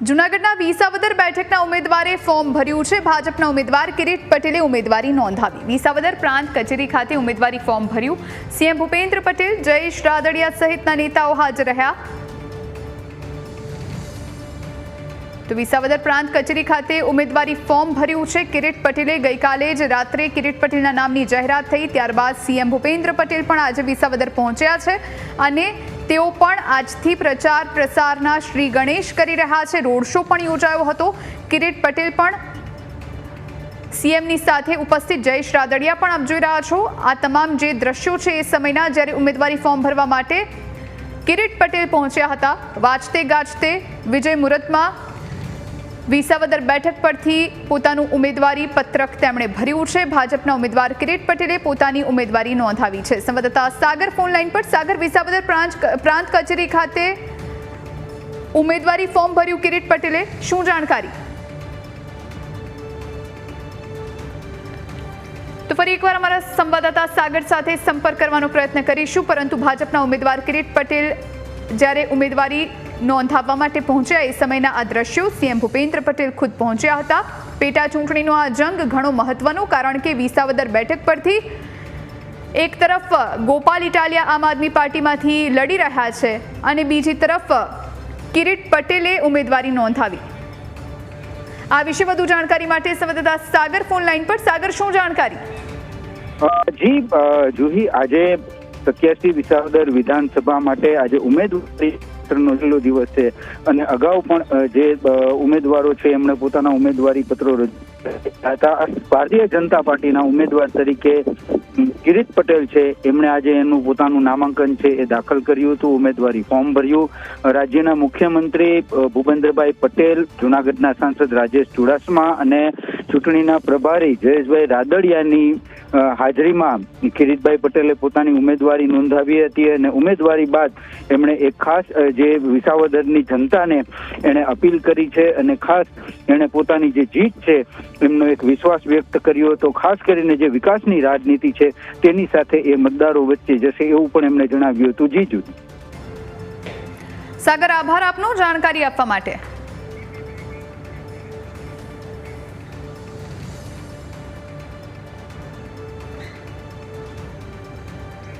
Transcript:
જૂનાગઢના વિસાવદર બેઠકના ઉમેદવારે ફોર્મ ભર્યું છે। ભાજપના ઉમેદવાર કિરીટ પટેલે ઉમેદવારી નોંધાવી। વિસાવદર પ્રાંત કચેરી ખાતે ઉમેદવારી ફોર્મ ભર્યું। સીએમ ભૂપેન્દ્ર પટેલ, જયેશ રાદડિયા સહિતના નેતાઓ હાજર રહ્યા। તો વિસાવદર પ્રાંત કચેરી ખાતે ઉમેદવારી ફોર્મ ભર્યું છે કિરીટ પટેલે। ગઈકાલે જ રાત્રે કિરીટ પટેલના નામની જાહેરાત થઈ, ત્યારબાદ સીએમ ભૂપેન્દ્ર પટેલ પણ આજે વિસાવદર પહોંચ્યા છે અને તેઓ પણ આજથી પ્રચાર પ્રસારના શ્રી ગણેશ કરી રહ્યા છે। રોડ શો પણ યોજાયો હતો। કિરીટ પટેલ પણ સીએમની સાથે ઉપસ્થિત, જયેશ રાદડિયા પણ આપ જોઈ રહ્યા છો। આ તમામ જે દ્રશ્યો છે એ સમયના, જ્યારે ઉમેદવારી ફોર્મ ભરવા માટે કિરીટ પટેલ પહોંચ્યા હતા। વાજતે ગાજતે વિજય મુહૂર્તમાં વિસાવદર બેઠક પરથી પોતાનું ઉમેદવારી પત્રક તેમણે ભર્યું છે। ભાજપના ઉમેદવાર કિરીટ પટેલે પોતાની ઉમેદવારી નોંધાવી છે। સંવાદદાતા સાગર ફોન લાઈન પર। સાગર, વિસાવદર પ્રાંત કચેરી ખાતે ઉમેદવારી ફોર્મ ભર્યું કિરીટ પટેલે, શું જાણકારી? તો ફરી એકવાર અમારા સંવાદદાતા સાગર સાથે સંપર્ક કરવાનો પ્રયત્ન કરીશું, પરંતુ ભાજપના ઉમેદવાર કિરીટ પટેલ જ્યારે ઉમેદવારી નોંધાવવા માટે પહોંચ્યા એ સમયના આ દ્રશ્યો, સીએમ ભૂપેન્દ્ર પટેલ ખુદ પહોંચ્યા હતા। પેટા ચૂંટણીનો આ જંગ ઘણો મહત્વનો, કારણ કે વિસાવદર બેઠક પરથી એક તરફ ગોપાલ ઇટાલિયા આમ આદમી પાર્ટીમાંથી લડી રહ્યા છે અને બીજી તરફ કિરીટ પટેલે ઉમેદવારી નોંધાવી। આ વિશે વધુ જાણકારી માટે સંવાદદાતા સાગર ફોન લાઈન પર। સાગર, શું જાણકારી? જી જુહી, આજે 87 વિસાવદર વિધાનસભા માટે આજે ઉમેદવારી નો છેલ્લો દિવસ છે અને અગાઉ પણ જે ઉમેદવારો છે એમણે પોતાના ઉમેદવારી પત્રો રજૂ કર્યા હતા। ભારતીય જનતા પાર્ટીના ઉમેદવાર તરીકે કિરીટ પટેલ છે, એમણે આજે એનું પોતાનું નામાંકન છે એ દાખલ કર્યું હતું, ઉમેદવારી ફોર્મ ભર્યું। રાજ્યના મુખ્યમંત્રી ભૂપેન્દ્રભાઈ પટેલ, જૂનાગઢના સાંસદ રાજેશ ચુડાસમા અને ચૂંટણીના પ્રભારી જયેશભાઈ રાદડિયાની હાજરીમાં કિરીટભાઈ પટેલે પોતાની ઉમેદવારી નોંધાવી હતી અને ઉમેદવારી બાદ એમણે એક ખાસ જે વિસાવદરની જનતાને એણે અપીલ કરી છે અને ખાસ એણે પોતાની જે જીત છે એમનો એક વિશ્વાસ વ્યક્ત કર્યો હતો। ખાસ કરીને જે વિકાસની રાજનીતિ છે તેની સાથે એ મતદારો વચ્ચે જશે એવું પણ એમણે જણાવ્યું હતું। જી જુદી સાગર, આભાર આપનો જાણકારી આપવા માટે।